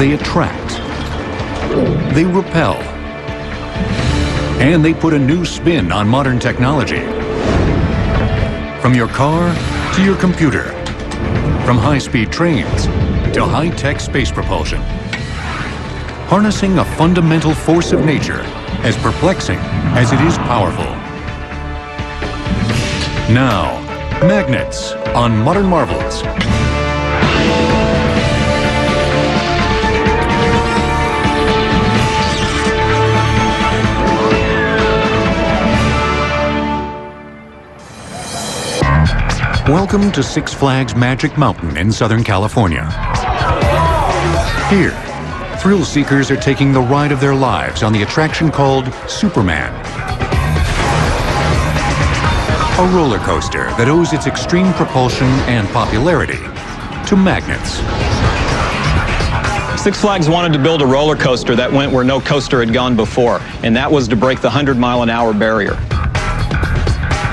They attract. They repel. And they put a new spin on modern technology. From your car to your computer. From high-speed trains to high-tech space propulsion. Harnessing a fundamental force of nature as perplexing as it is powerful. Now, magnets on Modern Marvels. Welcome to Six Flags Magic Mountain in Southern California. Here, thrill seekers are taking the ride of their lives on the attraction called Superman. A roller coaster that owes its extreme propulsion and popularity to magnets. Six Flags wanted to build a roller coaster that went where no coaster had gone before, and that was to break the 100-mile-an-hour barrier.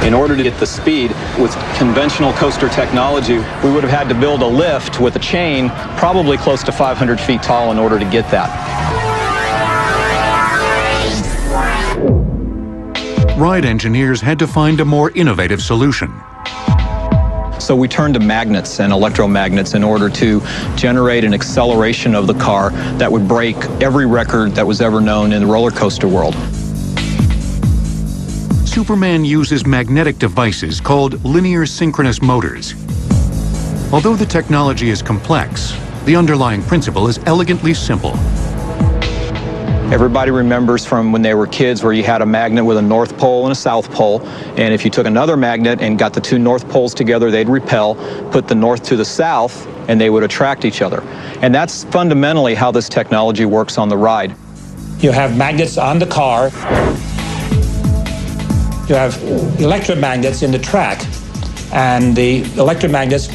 In order to get the speed with conventional coaster technology, we would have had to build a lift with a chain probably close to 500 feet tall in order to get that. Ride engineers had to find a more innovative solution. So we turned to magnets and electromagnets in order to generate an acceleration of the car that would break every record that was ever known in the roller coaster world. Superman uses magnetic devices called linear synchronous motors. Although the technology is complex, the underlying principle is elegantly simple. Everybody remembers from when they were kids where you had a magnet with a north pole and a south pole, and if you took another magnet and got the two north poles together, they'd repel, put the north to the south, and they would attract each other. And that's fundamentally how this technology works on the ride. You have magnets on the car. You have electromagnets in the track, and the electromagnets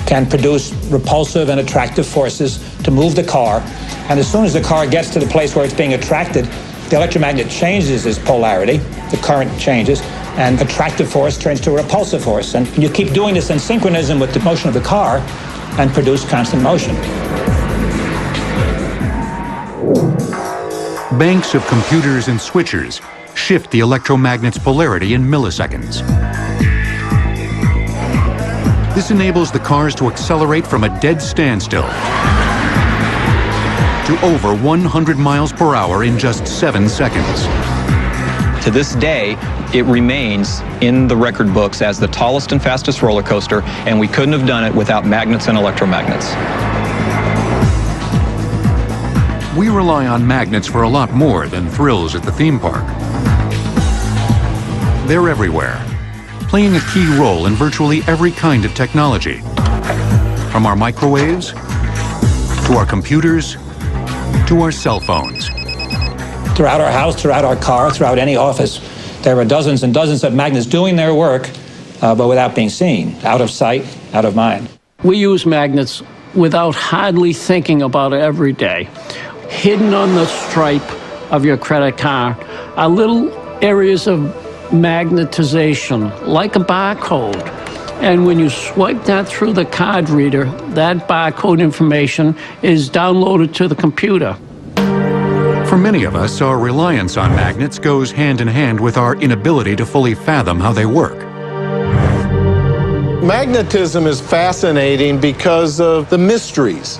can produce repulsive and attractive forces to move the car. And as soon as the car gets to the place where it's being attracted, the electromagnet changes its polarity, the current changes, and attractive force turns to a repulsive force. And you keep doing this in synchronism with the motion of the car and produce constant motion. Banks of computers and switchers shift the electromagnet's polarity in milliseconds. This enables the cars to accelerate from a dead standstill to over 100 miles per hour in just 7 seconds. To this day, it remains in the record books as the tallest and fastest roller coaster, and we couldn't have done it without magnets and electromagnets. We rely on magnets for a lot more than thrills at the theme park. They're everywhere, playing a key role in virtually every kind of technology. From our microwaves, to our computers, to our cell phones. Throughout our house, throughout our car, throughout any office, there are dozens and dozens of magnets doing their work, but without being seen, out of sight, out of mind. We use magnets without hardly thinking about it every day. Hidden on the stripe of your credit card are little areas of magnetization, like a barcode. And when you swipe that through the card reader, that barcode information is downloaded to the computer. For many of us, our reliance on magnets goes hand in hand with our inability to fully fathom how they work. Magnetism is fascinating because of the mysteries.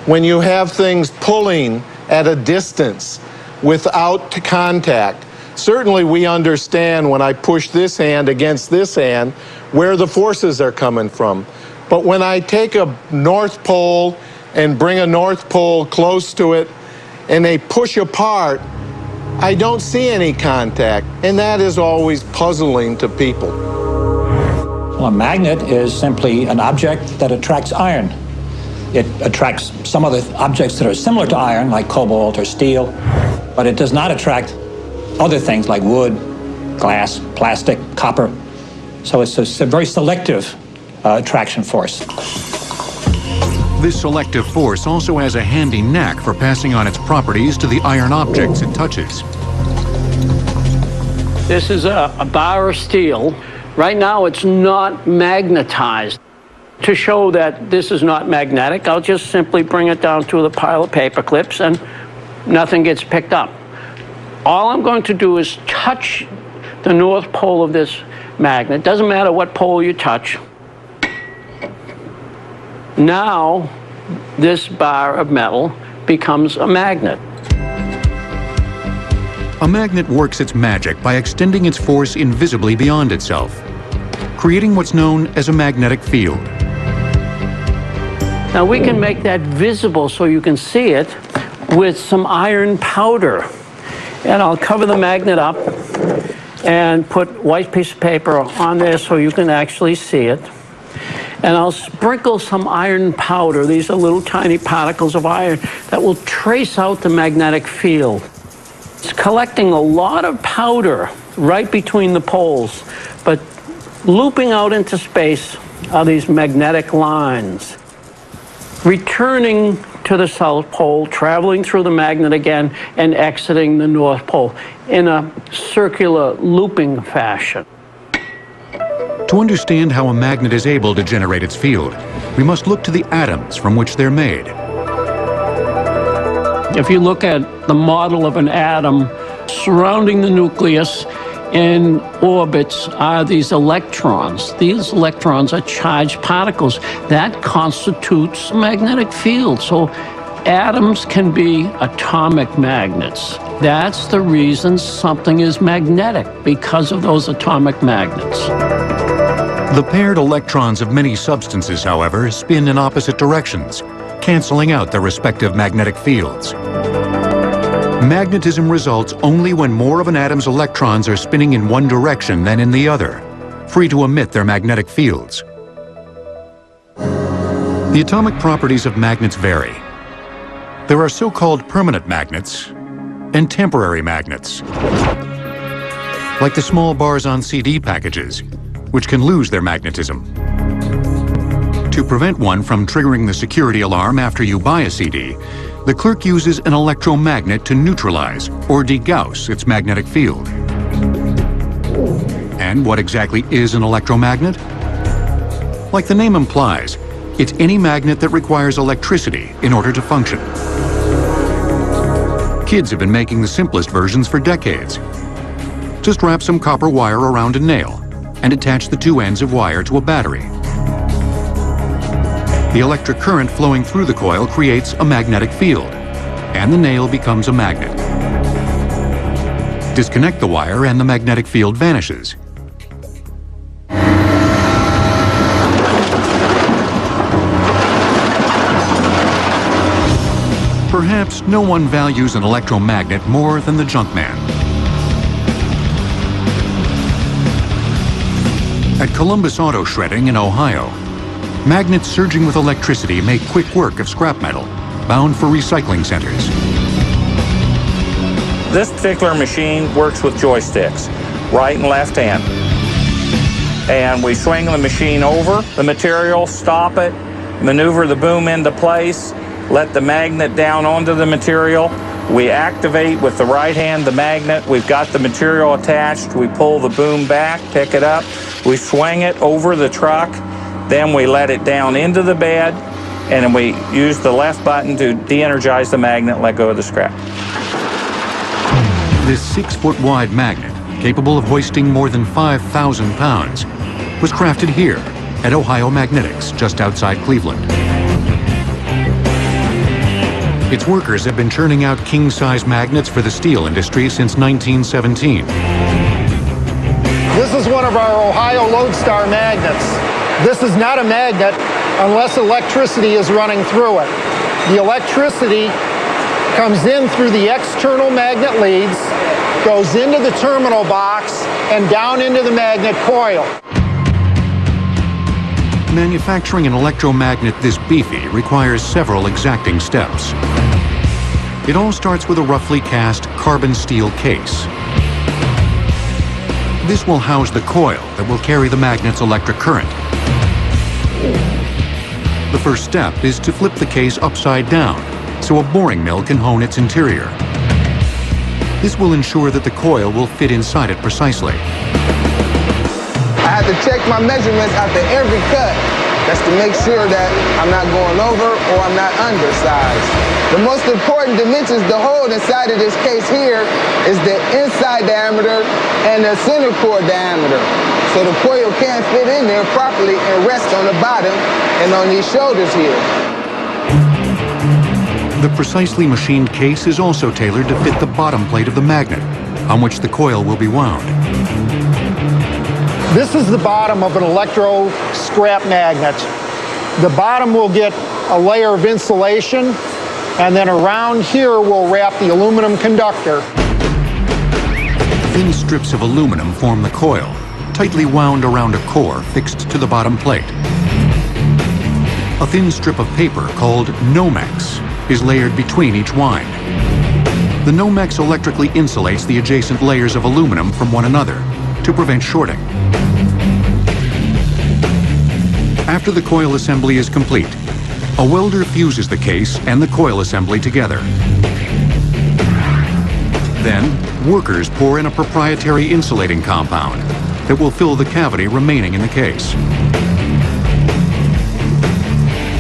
When you have things pulling at a distance without contact, certainly we understand when I push this hand against this hand where the forces are coming from. But when I take a North Pole and bring a North Pole close to it and they push apart, I don't see any contact. And that is always puzzling to people. Well, a magnet is simply an object that attracts iron. It attracts some other objects that are similar to iron, like cobalt or steel, but it does not attract other things like wood, glass, plastic, copper. So it's a very selective attraction force. This selective force also has a handy knack for passing on its properties to the iron objects it touches. This is a bar of steel. Right now, it's not magnetized. To show that this is not magnetic, I'll just simply bring it down to the pile of paper clips and nothing gets picked up. All I'm going to do is touch the north pole of this magnet. Doesn't matter what pole you touch. Now, this bar of metal becomes a magnet. A magnet works its magic by extending its force invisibly beyond itself, creating what's known as a magnetic field. Now we can make that visible so you can see it with some iron powder. And I'll cover the magnet up and put white piece of paper on there so you can actually see it. And I'll sprinkle some iron powder. These are little tiny particles of iron that will trace out the magnetic field. It's collecting a lot of powder right between the poles, but looping out into space are these magnetic lines. Returning to the South Pole, traveling through the magnet again, and exiting the North Pole in a circular looping fashion. To understand how a magnet is able to generate its field, we must look to the atoms from which they're made. If you look at the model of an atom, surrounding the nucleus in orbits are these electrons. These electrons are charged particles. That constitutes a magnetic field. So atoms can be atomic magnets. That's the reason something is magnetic, because of those atomic magnets. The paired electrons of many substances, however, spin in opposite directions, canceling out their respective magnetic fields. Magnetism results only when more of an atom's electrons are spinning in one direction than in the other, free to emit their magnetic fields. The atomic properties of magnets vary. There are so-called permanent magnets and temporary magnets, like the small bars on CD packages, which can lose their magnetism. To prevent one from triggering the security alarm after you buy a CD, the clerk uses an electromagnet to neutralize or degauss its magnetic field. And what exactly is an electromagnet? Like the name implies, it's any magnet that requires electricity in order to function. Kids have been making the simplest versions for decades. Just wrap some copper wire around a nail and attach the two ends of wire to a battery. The electric current flowing through the coil creates a magnetic field, and the nail becomes a magnet. Disconnect the wire and the magnetic field vanishes. Perhaps no one values an electromagnet more than the junk man. At Columbus Auto Shredding in Ohio, magnets surging with electricity make quick work of scrap metal, bound for recycling centers. This particular machine works with joysticks, right and left hand. And we swing the machine over the material, stop it, maneuver the boom into place, let the magnet down onto the material. We activate with the right hand the magnet. We've got the material attached. We pull the boom back, pick it up. We swing it over the truck. Then we let it down into the bed, and then we use the left button to de-energize the magnet, let go of the scrap. This 6-foot wide magnet, capable of hoisting more than 5,000 pounds, was crafted here at Ohio Magnetics, just outside Cleveland. Its workers have been churning out king-size magnets for the steel industry since 1917. This is one of our Ohio Lodestar magnets. This is not a magnet unless electricity is running through it. The electricity comes in through the external magnet leads, goes into the terminal box, and down into the magnet coil. Manufacturing an electromagnet this beefy requires several exacting steps. It all starts with a roughly cast carbon steel case. This will house the coil that will carry the magnet's electric current. The first step is to flip the case upside down so a boring mill can hone its interior. This will ensure that the coil will fit inside it precisely. I had to check my measurements after every cut That's to make sure that I'm not going over or I'm not undersized. The most important dimensions to hold inside of this case here is the inside diameter and the center core diameter. So the coil can fit in there properly and rest on the bottom and on these shoulders here. The precisely machined case is also tailored to fit the bottom plate of the magnet, on which the coil will be wound. This is the bottom of an electro scrap magnet. The bottom will get a layer of insulation, and then around here we'll wrap the aluminum conductor. Thin strips of aluminum form the coil, tightly wound around a core fixed to the bottom plate. A thin strip of paper called Nomex is layered between each wind. The Nomex electrically insulates the adjacent layers of aluminum from one another to prevent shorting. After the coil assembly is complete, a welder fuses the case and the coil assembly together. Then, workers pour in a proprietary insulating compound that will fill the cavity remaining in the case.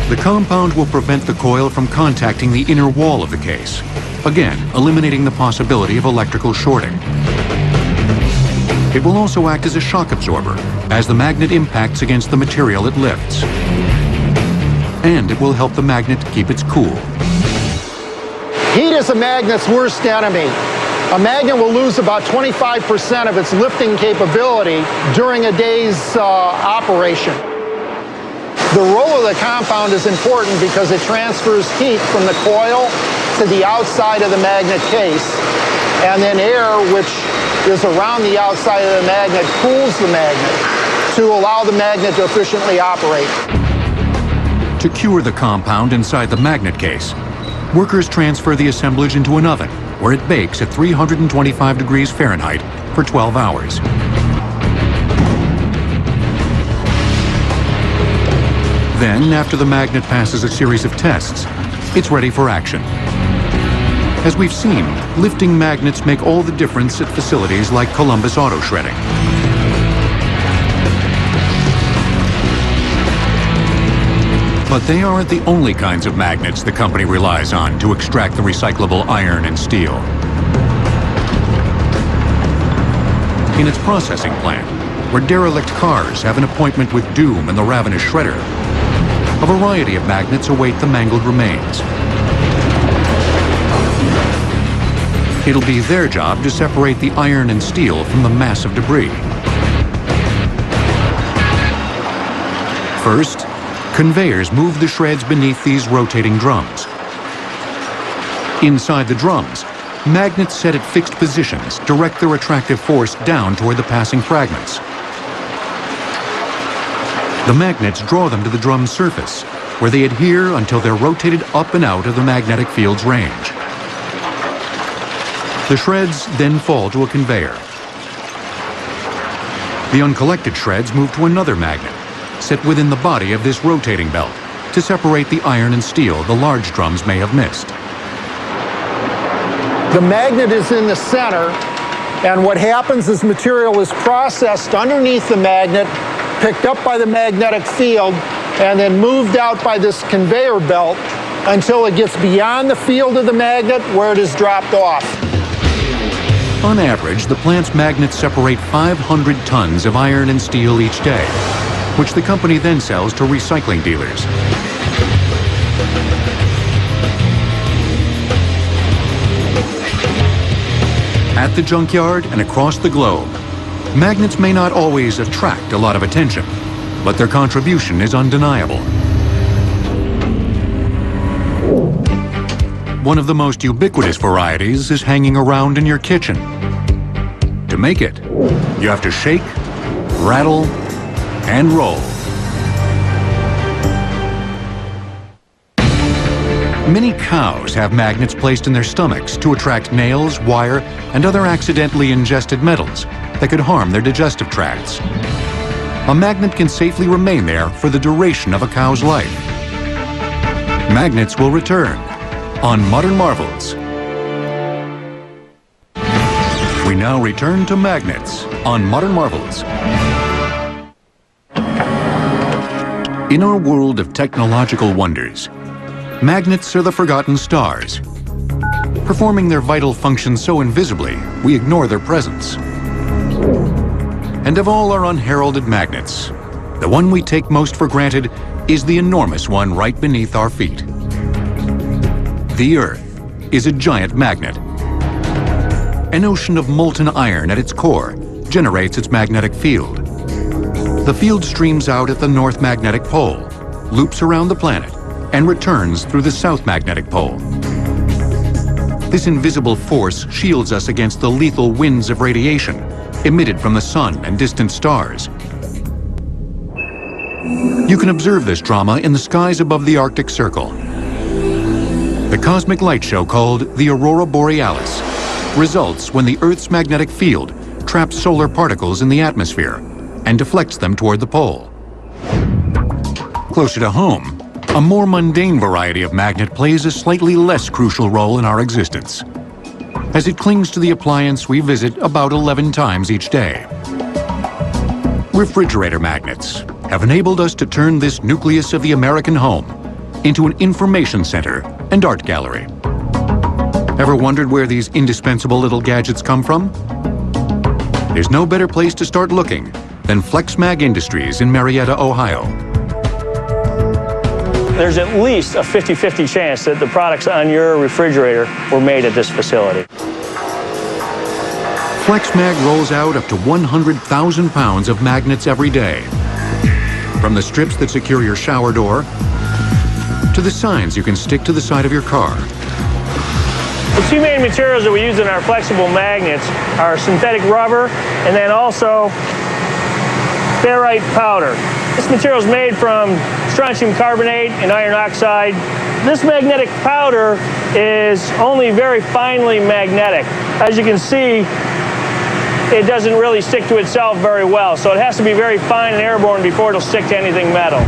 The compound will prevent the coil from contacting the inner wall of the case, again eliminating the possibility of electrical shorting. It will also act as a shock absorber as the magnet impacts against the material it lifts. And it will help the magnet keep its cool. Heat is a magnet's worst enemy. A magnet will lose about 25% of its lifting capability during a day's operation. The role of the compound is important because it transfers heat from the coil to the outside of the magnet case, and then air, which is around the outside of the magnet, cools the magnet to allow the magnet to efficiently operate. To cure the compound inside the magnet case, workers transfer the assemblage into an oven where it bakes at 325 degrees Fahrenheit for 12 hours. Then, after the magnet passes a series of tests, it's ready for action. As we've seen, lifting magnets make all the difference at facilities like Columbus Auto Shredding. But they aren't the only kinds of magnets the company relies on to extract the recyclable iron and steel. In its processing plant, where derelict cars have an appointment with doom and the ravenous shredder, a variety of magnets await the mangled remains. It'll be their job to separate the iron and steel from the mass of debris. First, conveyors move the shreds beneath these rotating drums. Inside the drums, magnets set at fixed positions direct their attractive force down toward the passing fragments. The magnets draw them to the drum's surface, where they adhere until they're rotated up and out of the magnetic field's range. The shreds then fall to a conveyor. The uncollected shreds move to another magnet, set within the body of this rotating belt, to separate the iron and steel the large drums may have missed. The magnet is in the center, and what happens is material is processed underneath the magnet, picked up by the magnetic field, and then moved out by this conveyor belt until it gets beyond the field of the magnet where it is dropped off. On average, the plant's magnets separate 500 tons of iron and steel each day, which the company then sells to recycling dealers. At the junkyard and across the globe, magnets may not always attract a lot of attention, but their contribution is undeniable. One of the most ubiquitous varieties is hanging around in your kitchen. To make it, you have to shake, rattle, and roll. Many cows have magnets placed in their stomachs to attract nails, wire, and other accidentally ingested metals that could harm their digestive tracts. A magnet can safely remain there for the duration of a cow's life. Magnets will return on Modern Marvels. We now return to magnets on Modern Marvels. In our world of technological wonders, magnets are the forgotten stars, performing their vital functions so invisibly we ignore their presence. And of all our unheralded magnets, the one we take most for granted is the enormous one right beneath our feet. The Earth is a giant magnet. An ocean of molten iron at its core generates its magnetic field. The field streams out at the North Magnetic Pole, loops around the planet, and returns through the South Magnetic Pole. This invisible force shields us against the lethal winds of radiation emitted from the sun and distant stars. You can observe this drama in the skies above the Arctic Circle. The cosmic light show called the Aurora Borealis results when the Earth's magnetic field traps solar particles in the atmosphere and deflects them toward the pole. Closer to home, a more mundane variety of magnet plays a slightly less crucial role in our existence, as it clings to the appliance we visit about 11 times each day. Refrigerator magnets have enabled us to turn this nucleus of the American home into an information center and art gallery. Ever wondered where these indispensable little gadgets come from? There's no better place to start looking than FlexMag Industries in Marietta, Ohio. There's at least a 50-50 chance that the products on your refrigerator were made at this facility. FlexMag rolls out up to 100,000 pounds of magnets every day. From the strips that secure your shower door, to the signs you can stick to the side of your car. The two main materials that we use in our flexible magnets are synthetic rubber and then also ferrite powder. This material is made from strontium carbonate and iron oxide. This magnetic powder is only very finely magnetic. As you can see, it doesn't really stick to itself very well, so it has to be very fine and airborne before it'll stick to anything metal.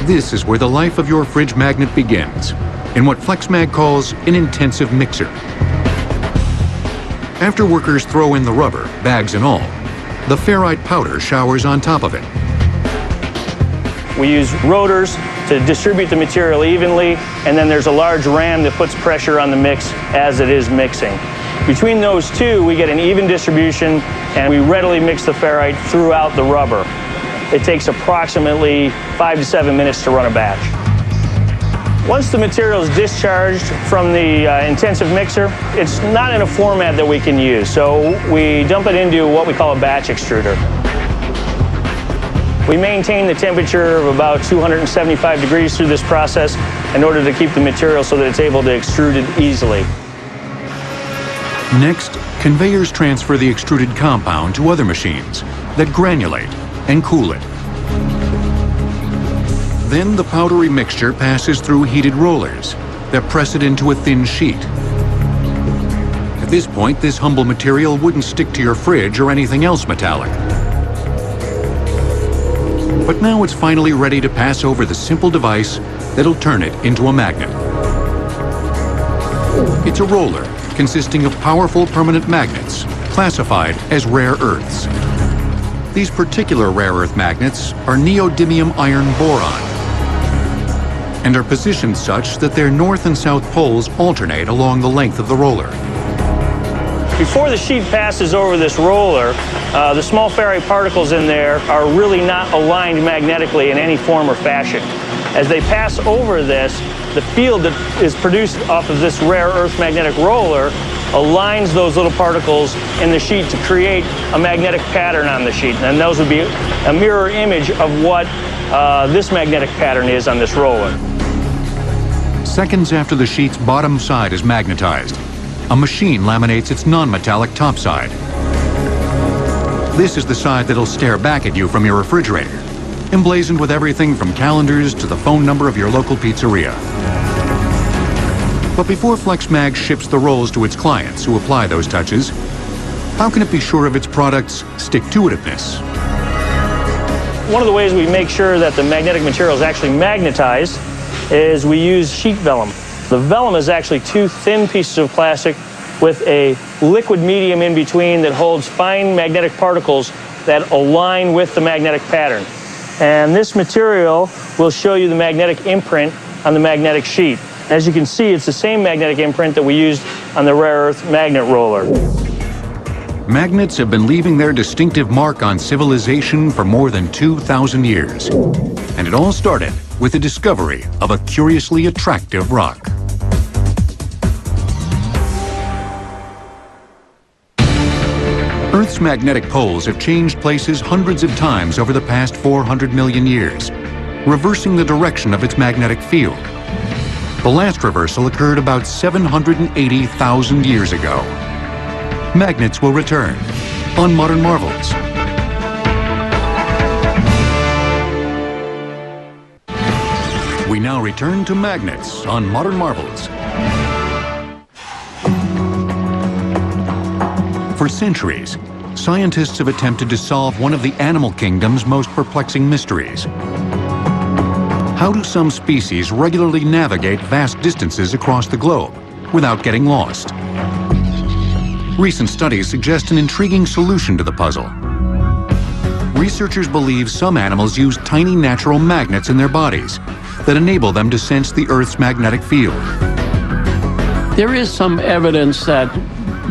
This is where the life of your fridge magnet begins, in what FlexMag calls an intensive mixer. After workers throw in the rubber, bags and all, the ferrite powder showers on top of it. We use rotors to distribute the material evenly, and then there's a large ram that puts pressure on the mix as it is mixing. Between those two, we get an even distribution, and we readily mix the ferrite throughout the rubber. It takes approximately 5 to 7 minutes to run a batch. Once the material is discharged from the intensive mixer, it's not in a format that we can use, so we dump it into what we call a batch extruder. We maintain the temperature of about 275 degrees through this process in order to keep the material so that it's able to extrude it easily. Next, conveyors transfer the extruded compound to other machines that granulate and cool it. Then the powdery mixture passes through heated rollers that press it into a thin sheet. At this point, this humble material wouldn't stick to your fridge or anything else metallic. But now it's finally ready to pass over the simple device that'll turn it into a magnet. It's a roller consisting of powerful permanent magnets classified as rare earths. These particular rare earth magnets are neodymium iron boron and are positioned such that their north and south poles alternate along the length of the roller. Before the sheet passes over this roller, the small ferrite particles in there are really not aligned magnetically in any form or fashion. As they pass over this, the field that is produced off of this rare earth magnetic roller aligns those little particles in the sheet to create a magnetic pattern on the sheet. And those would be a mirror image of what this magnetic pattern is on this roller. Seconds after the sheet's bottom side is magnetized, a machine laminates its non-metallic top side. This is the side that'll stare back at you from your refrigerator, emblazoned with everything from calendars to the phone number of your local pizzeria. But before FlexMag ships the rolls to its clients who apply those touches, how can it be sure of its product's stick-to-itiveness? One of the ways we make sure that the magnetic material is actually magnetized is we use sheet vellum. The vellum is actually two thin pieces of plastic with a liquid medium in between that holds fine magnetic particles that align with the magnetic pattern. And this material will show you the magnetic imprint on the magnetic sheet. As you can see, it's the same magnetic imprint that we used on the rare earth magnet roller. Magnets have been leaving their distinctive mark on civilization for more than 2,000 years. And it all started with the discovery of a curiously attractive rock. Earth's magnetic poles have changed places hundreds of times over the past 400 million years, reversing the direction of its magnetic field. The last reversal occurred about 780,000 years ago. Magnets will return on Modern Marvels. We now return to magnets on Modern Marvels. For centuries, scientists have attempted to solve one of the animal kingdom's most perplexing mysteries. How do some species regularly navigate vast distances across the globe without getting lost? Recent studies suggest an intriguing solution to the puzzle. Researchers believe some animals use tiny natural magnets in their bodies that enable them to sense the Earth's magnetic field. There is some evidence that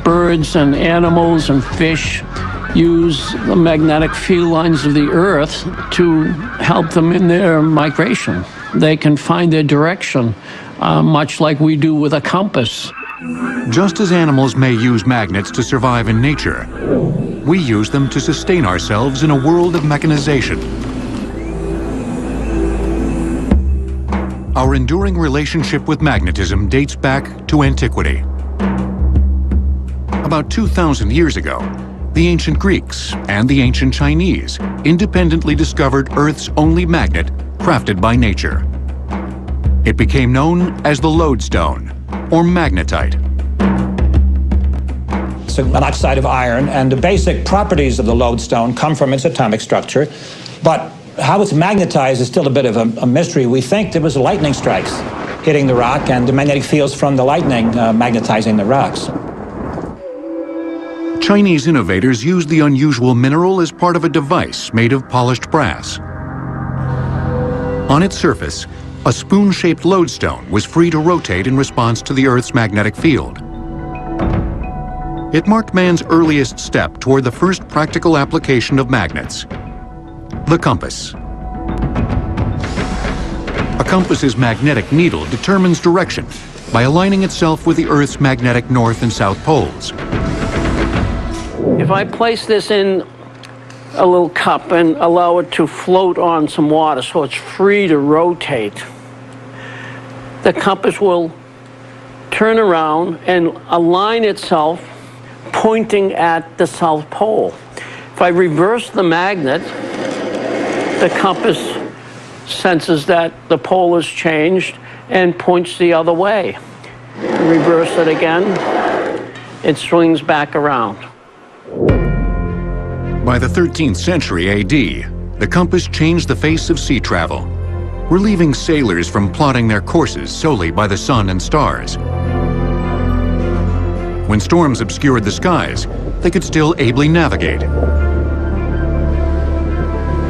birds and animals and fish use the magnetic field lines of the Earth to help them in their migration. They can find their direction, much like we do with a compass. Just as animals may use magnets to survive in nature, we use them to sustain ourselves in a world of mechanization. Our enduring relationship with magnetism dates back to antiquity. About 2,000 years ago, the ancient Greeks and the ancient Chinese independently discovered Earth's only magnet crafted by nature. It became known as the lodestone, or magnetite. It's an oxide of iron, and the basic properties of the lodestone come from its atomic structure, but how it's magnetized is still a bit of a mystery. We think there was lightning strikes hitting the rock and the magnetic fields from the lightning magnetizing the rocks. Chinese innovators used the unusual mineral as part of a device made of polished brass. On its surface, a spoon-shaped lodestone was free to rotate in response to the Earth's magnetic field. It marked man's earliest step toward the first practical application of magnets, the compass. A compass's magnetic needle determines direction by aligning itself with the Earth's magnetic north and south poles. If I place this in a little cup and allow it to float on some water so it's free to rotate, the compass will turn around and align itself pointing at the South Pole. If I reverse the magnet, the compass senses that the pole has changed and points the other way. Reverse it again, it swings back around. By the 13th century AD, the compass changed the face of sea travel, relieving sailors from plotting their courses solely by the sun and stars. When storms obscured the skies, they could still ably navigate.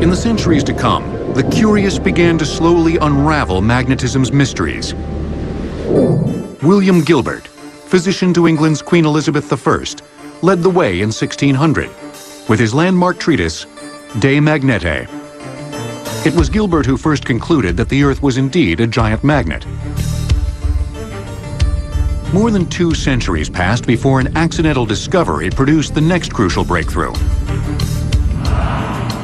In the centuries to come, the curious began to slowly unravel magnetism's mysteries. William Gilbert, physician to England's Queen Elizabeth I, led the way in 1600 with his landmark treatise, De Magnete. It was Gilbert who first concluded that the Earth was indeed a giant magnet. More than 2 centuries passed before an accidental discovery produced the next crucial breakthrough.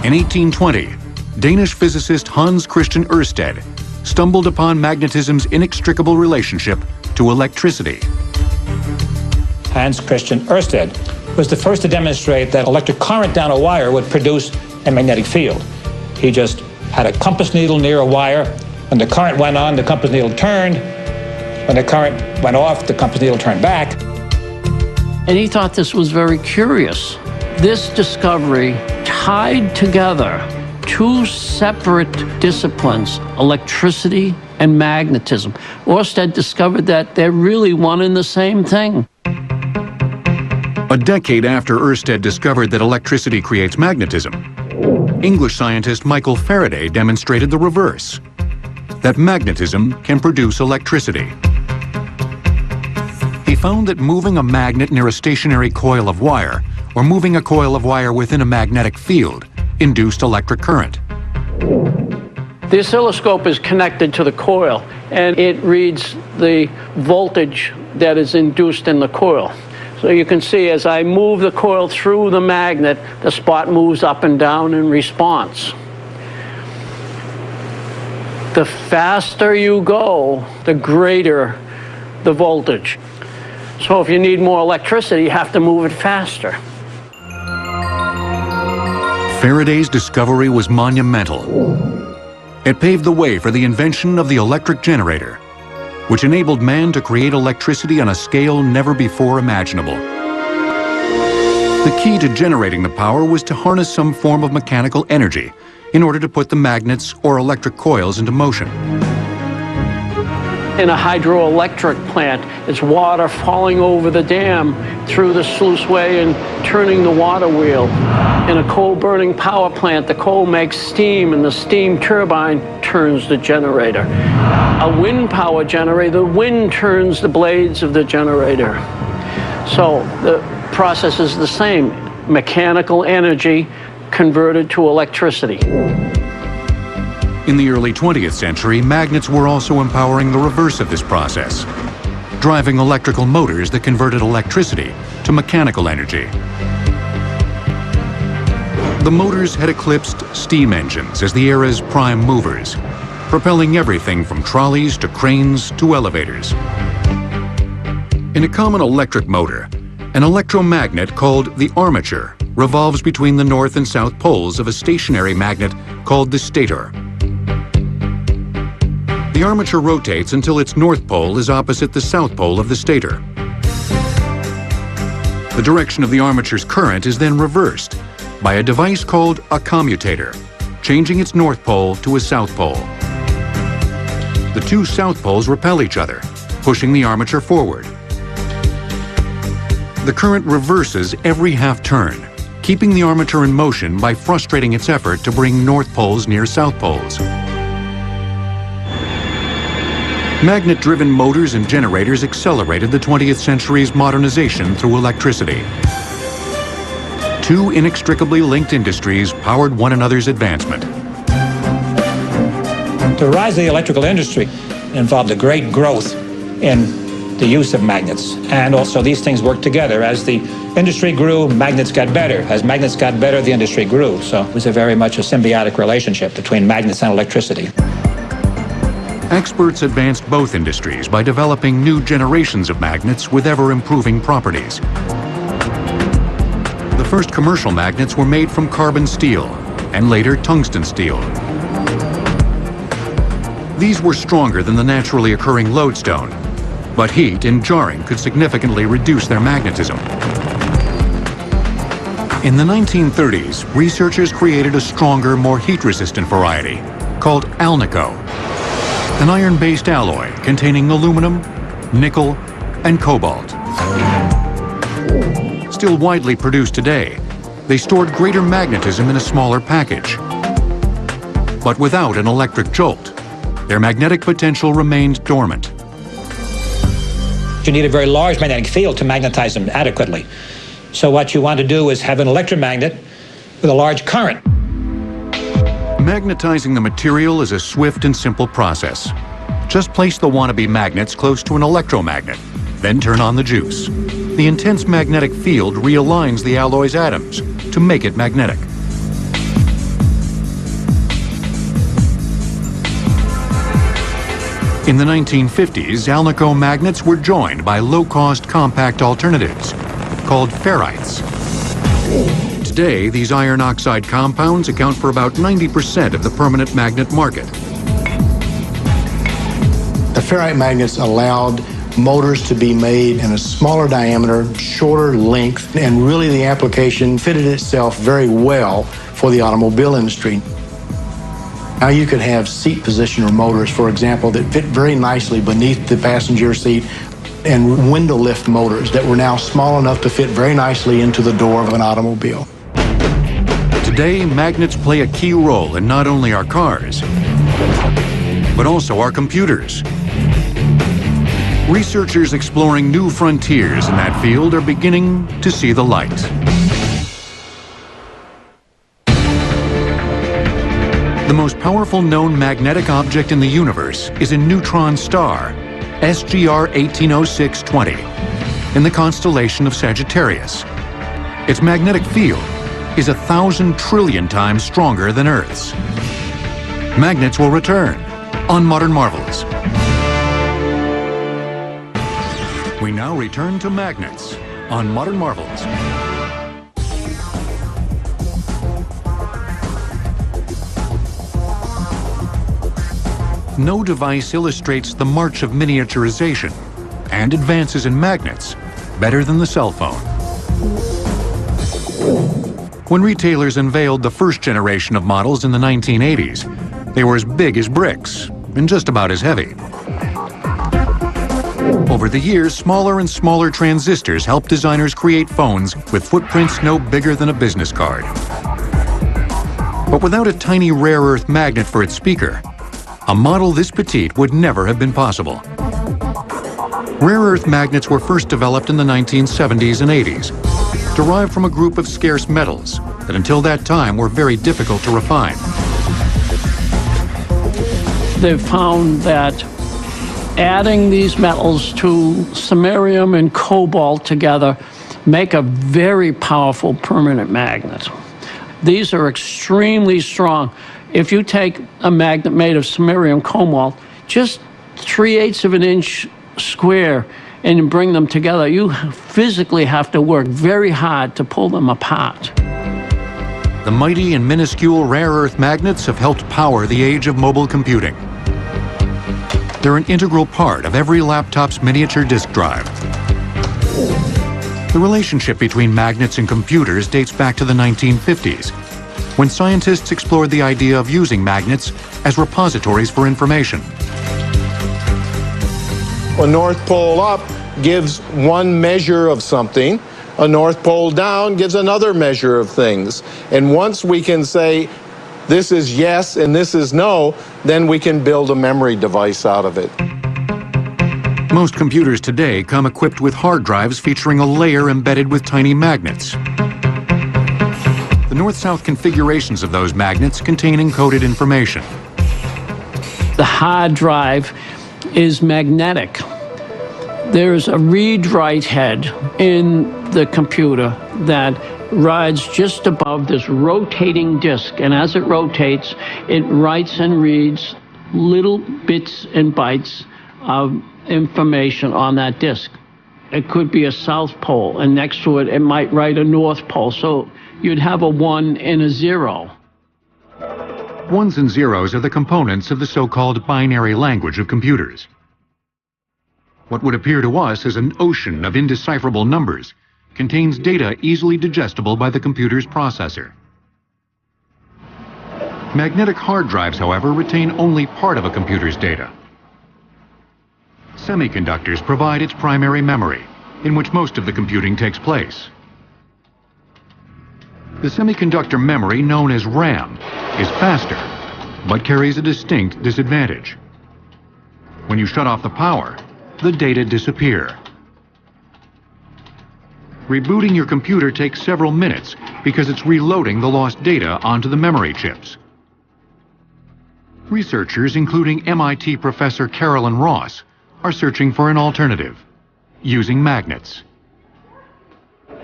In 1820, Danish physicist Hans Christian Ørsted stumbled upon magnetism's inextricable relationship to electricity. Hans Christian Ørsted was the first to demonstrate that electric current down a wire would produce a magnetic field. He just had a compass needle near a wire. When the current went on, the compass needle turned. When the current went off, the compass needle turned back. And he thought this was very curious. This discovery tied together 2 separate disciplines, electricity and magnetism. Ørsted discovered that they're really one and the same thing. A decade after Ørsted discovered that electricity creates magnetism, English scientist Michael Faraday demonstrated the reverse, that magnetism can produce electricity. He found that moving a magnet near a stationary coil of wire or moving a coil of wire within a magnetic field induced electric current. The oscilloscope is connected to the coil, and it reads the voltage that is induced in the coil. So you can see as I move the coil through the magnet, the spot moves up and down in response. The faster you go, the greater the voltage. So if you need more electricity, you have to move it faster. Faraday's discovery was monumental. It paved the way for the invention of the electric generator, which enabled man to create electricity on a scale never before imaginable. The key to generating the power was to harness some form of mechanical energy in order to put the magnets or electric coils into motion. In a hydroelectric plant, it's water falling over the dam through the sluiceway and turning the water wheel. In a coal-burning power plant, the coal makes steam and the steam turbine turns the generator. A wind power generator, the wind turns the blades of the generator. So the process is the same. Mechanical energy converted to electricity. In the early 20th century, magnets were also empowering the reverse of this process, driving electrical motors that converted electricity to mechanical energy. The motors had eclipsed steam engines as the era's prime movers, propelling everything from trolleys to cranes to elevators. In a common electric motor, an electromagnet called the armature revolves between the north and south poles of a stationary magnet called the stator. The armature rotates until its north pole is opposite the south pole of the stator. The direction of the armature's current is then reversed by a device called a commutator, changing its north pole to a south pole. The two south poles repel each other, pushing the armature forward. The current reverses every half turn, keeping the armature in motion by frustrating its effort to bring north poles near south poles. Magnet-driven motors and generators accelerated the 20th century's modernization through electricity. Two inextricably linked industries powered one another's advancement. The rise of the electrical industry involved a great growth in the use of magnets. And also these things work together. As the industry grew, magnets got better. As magnets got better, the industry grew. So it was very much a symbiotic relationship between magnets and electricity. Experts advanced both industries by developing new generations of magnets with ever-improving properties. The first commercial magnets were made from carbon steel and later tungsten steel. These were stronger than the naturally occurring lodestone, but heat and jarring could significantly reduce their magnetism. In the 1930s, researchers created a stronger, more heat-resistant variety called Alnico, an iron-based alloy containing aluminum, nickel, and cobalt. Still widely produced today, they stored greater magnetism in a smaller package. But without an electric jolt, their magnetic potential remained dormant. You need a very large magnetic field to magnetize them adequately. So what you want to do is have an electromagnet with a large current. Magnetizing the material is a swift and simple process. Just place the wannabe magnets close to an electromagnet, then turn on the juice. The intense magnetic field realigns the alloy's atoms to make it magnetic. In the 1950s, Alnico magnets were joined by low-cost compact alternatives called ferrites. Today, these iron oxide compounds account for about 90% of the permanent magnet market. The ferrite magnets allowed motors to be made in a smaller diameter, shorter length, and really the application fitted itself very well for the automobile industry. Now you could have seat positioner motors, for example, that fit very nicely beneath the passenger seat, and window lift motors that were now small enough to fit very nicely into the door of an automobile. Today, magnets play a key role in not only our cars, but also our computers. Researchers exploring new frontiers in that field are beginning to see the light. The most powerful known magnetic object in the universe is a neutron star, SGR 180620, in the constellation of Sagittarius. Its magnetic field is 1,000 trillion times stronger than Earth's. Magnets will return on Modern Marvels. We now return to magnets on Modern Marvels. No device illustrates the march of miniaturization and advances in magnets better than the cell phone. When retailers unveiled the first generation of models in the 1980s, they were as big as bricks and just about as heavy. Over the years, smaller and smaller transistors helped designers create phones with footprints no bigger than a business card. But without a tiny rare earth magnet for its speaker, a model this petite would never have been possible. Rare earth magnets were first developed in the 1970s and 80s, derived from a group of scarce metals that until that time were very difficult to refine. They've found that adding these metals to samarium and cobalt together make a very powerful permanent magnet. These are extremely strong. If you take a magnet made of samarium cobalt, just 3/8 of an inch square, and bring them together, you physically have to work very hard to pull them apart. The mighty and minuscule rare earth magnets have helped power the age of mobile computing. They're an integral part of every laptop's miniature disk drive. The relationship between magnets and computers dates back to the 1950s, when scientists explored the idea of using magnets as repositories for information. A North Pole up gives one measure of something. A North Pole down gives another measure of things. And once we can say, this is yes and this is no, then we can build a memory device out of it. Most computers today come equipped with hard drives featuring a layer embedded with tiny magnets. The north-south configurations of those magnets contain encoded information. The hard drive is magnetic. There's a read-write head in the computer that rides just above this rotating disk, and as it rotates, it writes and reads little bits and bytes of information on that disk. It could be a south pole, and next to it, it might write a north pole, so you'd have a 1 and a 0. Ones and zeros are the components of the so-called binary language of computers. What would appear to us as an ocean of indecipherable numbers contains data easily digestible by the computer's processor. Magnetic hard drives, however, retain only part of a computer's data. Semiconductors provide its primary memory, in which most of the computing takes place. The semiconductor memory, known as RAM, is faster, but carries a distinct disadvantage. When you shut off the power, the data disappear. Rebooting your computer takes several minutes because it's reloading the lost data onto the memory chips. Researchers, including MIT professor Carolyn Ross, are searching for an alternative, using magnets.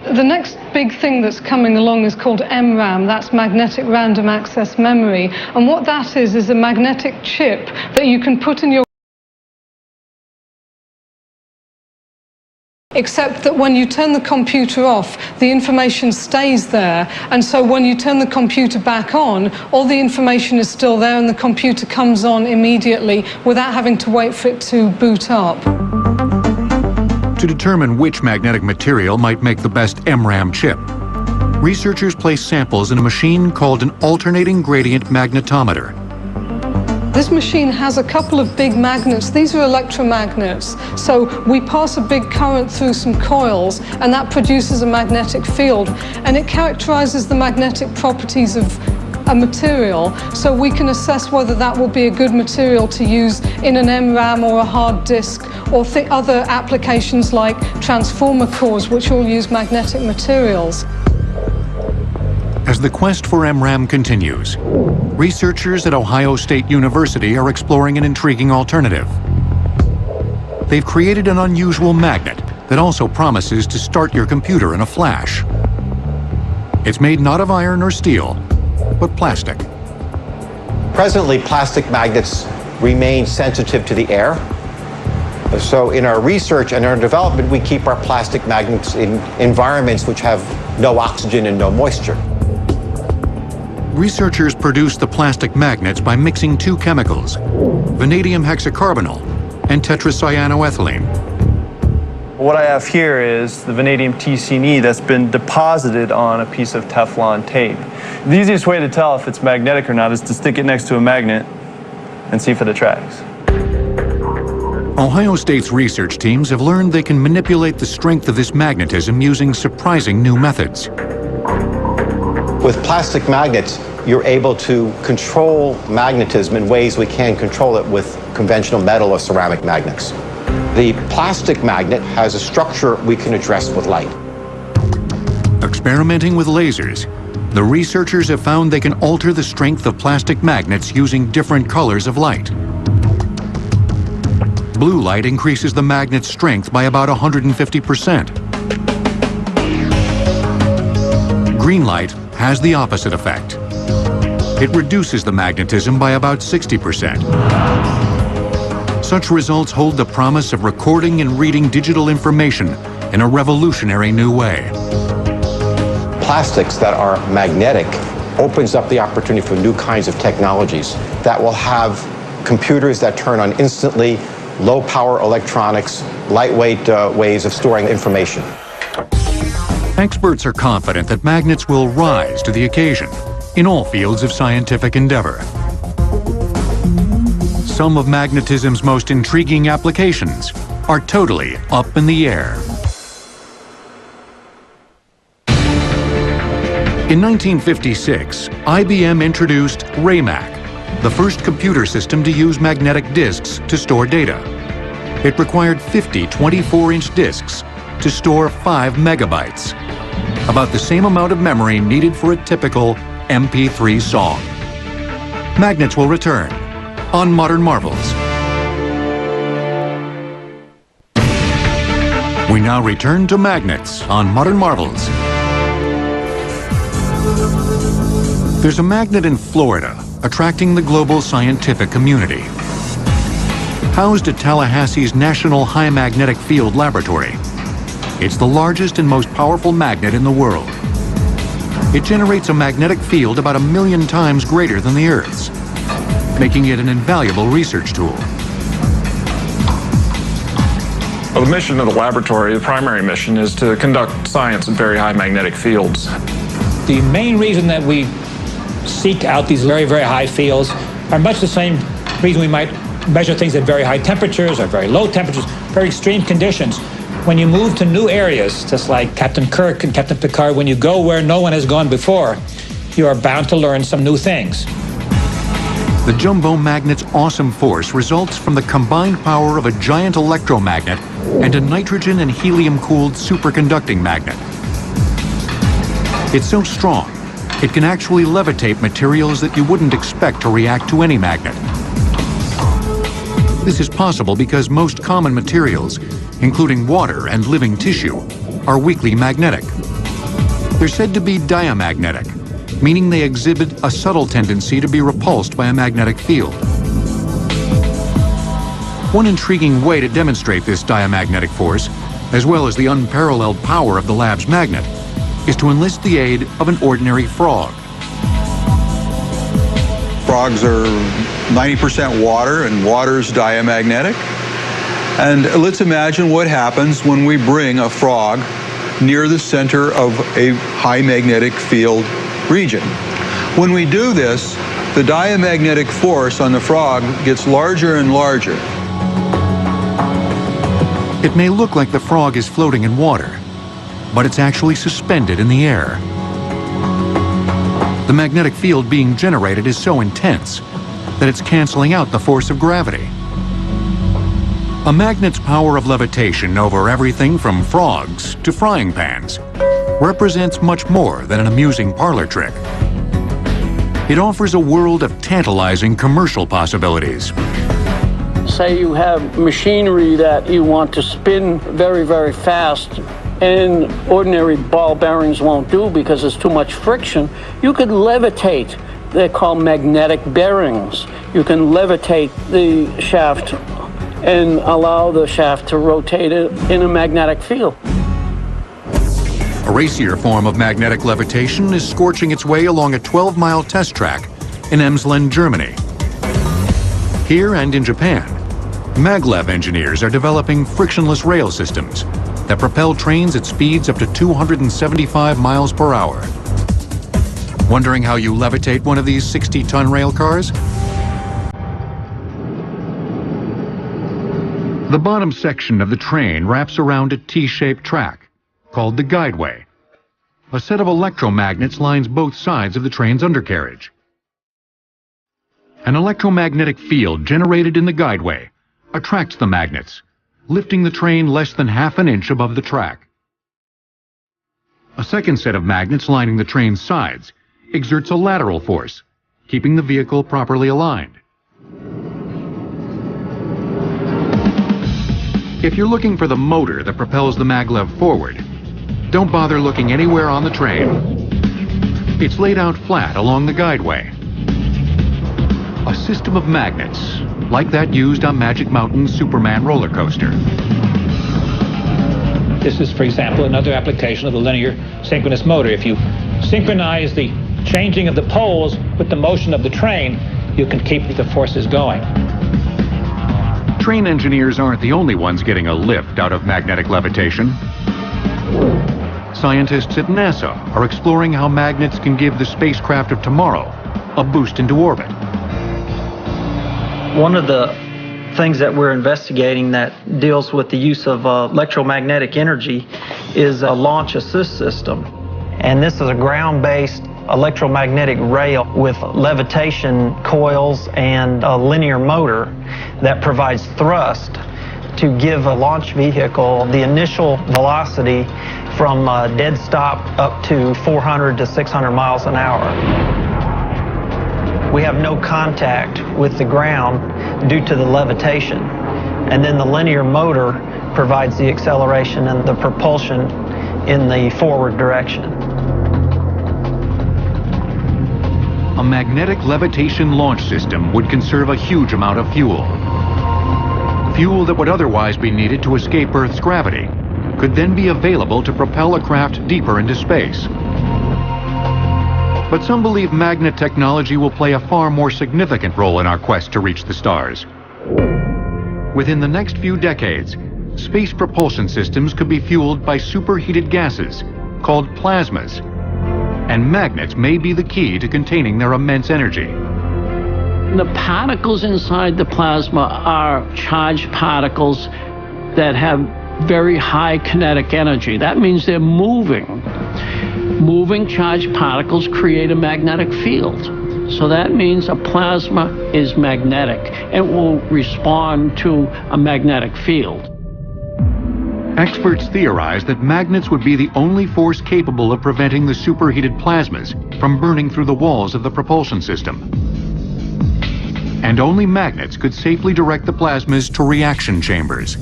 The next big thing that's coming along is called MRAM, that's magnetic random access memory. And what that is a magnetic chip that you can put in your except that when you turn the computer off, the information stays there. And so when you turn the computer back on, all the information is still there and the computer comes on immediately without having to wait for it to boot up. To determine which magnetic material might make the best MRAM chip, researchers place samples in a machine called an alternating gradient magnetometer. This machine has a couple of big magnets. These are electromagnets. So we pass a big current through some coils, and that produces a magnetic field. And it characterizes the magnetic properties of a material, so we can assess whether that will be a good material to use in an MRAM or a hard disk, or other applications like transformer cores, which all use magnetic materials. As the quest for MRAM continues, researchers at Ohio State University are exploring an intriguing alternative. They've created an unusual magnet that also promises to start your computer in a flash. It's made not of iron or steel, but plastic. Presently, plastic magnets remain sensitive to the air. So in our research and our development, we keep our plastic magnets in environments which have no oxygen and no moisture. Researchers produce the plastic magnets by mixing two chemicals, vanadium hexacarbonyl and tetracyanoethylene. What I have here is the vanadium TCNE that's been deposited on a piece of Teflon tape. The easiest way to tell if it's magnetic or not is to stick it next to a magnet and see if it attracts. Ohio State's research teams have learned they can manipulate the strength of this magnetism using surprising new methods. With plastic magnets, you're able to control magnetism in ways we can't control it with conventional metal or ceramic magnets. The plastic magnet has a structure we can address with light. Experimenting with lasers, the researchers have found they can alter the strength of plastic magnets using different colors of light. Blue light increases the magnet's strength by about 150%. Green light has the opposite effect. It reduces the magnetism by about 60%. Such results hold the promise of recording and reading digital information in a revolutionary new way. Plastics that are magnetic opens up the opportunity for new kinds of technologies that will have computers that turn on instantly, low-power electronics, lightweight ways of storing information. Experts are confident that magnets will rise to the occasion in all fields of scientific endeavor. Some of magnetism's most intriguing applications are totally up in the air. In 1956, IBM introduced RAMAC, the first computer system to use magnetic disks to store data. It required 50 24-inch disks to store 5 megabytes, about the same amount of memory needed for a typical MP3 song. Magnets will return on Modern Marvels. We now return to magnets on Modern Marvels. There's a magnet in Florida attracting the global scientific community. Housed at Tallahassee's National High Magnetic Field Laboratory, it's the largest and most powerful magnet in the world. It generates a magnetic field about 1 million times greater than the Earth's, making it an invaluable research tool. Well, the mission of the laboratory, the primary mission, is to conduct science in very high magnetic fields. The main reason that we seek out these very, very high fields are much the same reason we might measure things at very high temperatures or very low temperatures, very extreme conditions. When you move to new areas, just like Captain Kirk and Captain Picard, when you go where no one has gone before, you are bound to learn some new things. The jumbo magnet's awesome force results from the combined power of a giant electromagnet and a nitrogen and helium-cooled superconducting magnet. It's so strong, it can actually levitate materials that you wouldn't expect to react to any magnet. This is possible because most common materials, including water and living tissue, are weakly magnetic. They're said to be diamagnetic, meaning they exhibit a subtle tendency to be repulsed by a magnetic field. One intriguing way to demonstrate this diamagnetic force, as well as the unparalleled power of the lab's magnet, is to enlist the aid of an ordinary frog. Frogs are 90% water, and water's diamagnetic. And let's imagine what happens when we bring a frog near the center of a high magnetic field region. When we do this, the diamagnetic force on the frog gets larger and larger. It may look like the frog is floating in water, but it's actually suspended in the air. The magnetic field being generated is so intense that it's canceling out the force of gravity. A magnet's power of levitation over everything from frogs to frying pans represents much more than an amusing parlor trick. It offers a world of tantalizing commercial possibilities. Say you have machinery that you want to spin very, very fast, and ordinary ball bearings won't do because there's too much friction. You could levitate. They're called magnetic bearings. You can levitate the shaft and allow the shaft to rotate it in a magnetic field. A racier form of magnetic levitation is scorching its way along a 12-mile test track in Emsland, Germany. Here and in Japan, maglev engineers are developing frictionless rail systems that propel trains at speeds up to 275 miles per hour. Wondering how you levitate one of these 60-ton rail cars? The bottom section of the train wraps around a T-shaped track called the guideway. A set of electromagnets lines both sides of the train's undercarriage. An electromagnetic field generated in the guideway attracts the magnets, lifting the train less than half an inch above the track. A second set of magnets lining the train's sides exerts a lateral force, keeping the vehicle properly aligned. If you're looking for the motor that propels the maglev forward, don't bother looking anywhere on the train. It's laid out flat along the guideway. A system of magnets, like that used on Magic Mountain's Superman roller coaster. This is, for example, another application of the linear synchronous motor. If you synchronize the changing of the poles with the motion of the train, you can keep the forces going. Train engineers aren't the only ones getting a lift out of magnetic levitation. Scientists at NASA are exploring how magnets can give the spacecraft of tomorrow a boost into orbit. One of the things that we're investigating that deals with the use of electromagnetic energy is a launch assist system. And this is a ground-based electromagnetic rail with levitation coils and a linear motor that provides thrust to give a launch vehicle the initial velocity from dead stop up to 400 to 600 miles an hour. We have no contact with the ground due to the levitation, and then the linear motor provides the acceleration and the propulsion in the forward direction. A magnetic levitation launch system would conserve a huge amount of fuel. Fuel that would otherwise be needed to escape Earth's gravity could then be available to propel a craft deeper into space. But some believe magnet technology will play a far more significant role in our quest to reach the stars. Within the next few decades, space propulsion systems could be fueled by superheated gases called plasmas, and magnets may be the key to containing their immense energy. The particles inside the plasma are charged particles that have very high kinetic energy. That means they're moving. Moving charged particles create a magnetic field. So that means a plasma is magnetic and will respond to a magnetic field. Experts theorize that magnets would be the only force capable of preventing the superheated plasmas from burning through the walls of the propulsion system. And only magnets could safely direct the plasmas to reaction chambers.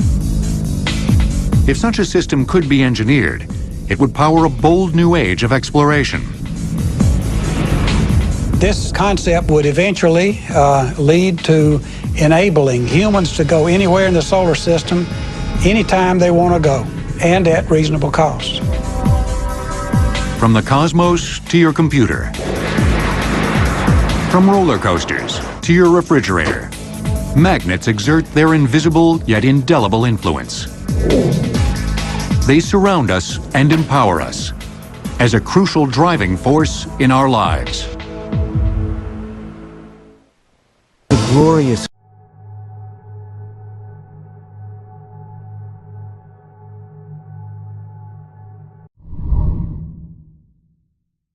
If such a system could be engineered, it would power a bold new age of exploration. This concept would eventually lead to enabling humans to go anywhere in the solar system, anytime they want to go, and at reasonable cost. From the cosmos to your computer. From roller coasters to your refrigerator, magnets exert their invisible yet indelible influence. They surround us and empower us as a crucial driving force in our lives. glorious